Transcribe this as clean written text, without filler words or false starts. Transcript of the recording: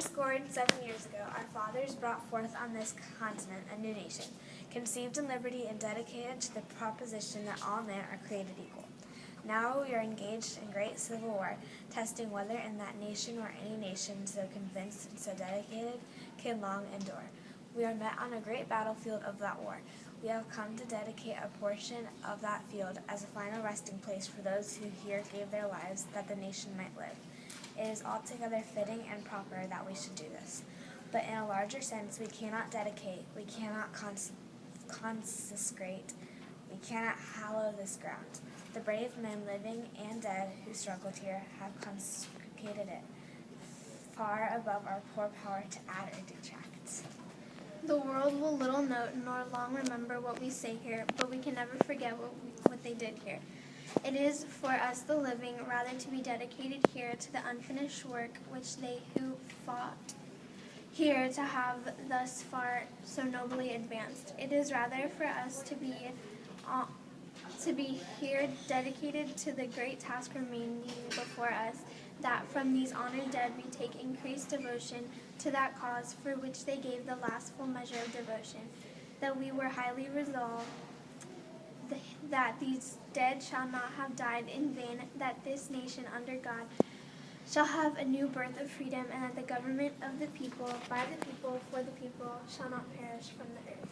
Scored 7 years ago, our fathers brought forth on this continent a new nation, conceived in liberty and dedicated to the proposition that all men are created equal. Now we are engaged in great civil war, testing whether in that nation or any nation so convinced and so dedicated can long endure. We are met on a great battlefield of that war. We have come to dedicate a portion of that field as a final resting place for those who here gave their lives that the nation might live. It is altogether fitting and proper that we should do this. But in a larger sense, we cannot dedicate, we cannot consecrate, we cannot hallow this ground. The brave men living and dead who struggled here have consecrated it, far above our poor power to add or detract. The world will little note nor long remember what we say here, but we can never forget what they did here. It is for us the living rather to be dedicated here to the unfinished work which they who fought here to have thus far so nobly advanced. It is rather for us to be here dedicated to the great task remaining before us, that from these honored dead we take increased devotion to that cause for which they gave the last full measure of devotion, that we were highly resolved that these dead shall not have died in vain, that this nation under God shall have a new birth of freedom, and that the government of the people, by the people, for the people, shall not perish from the earth.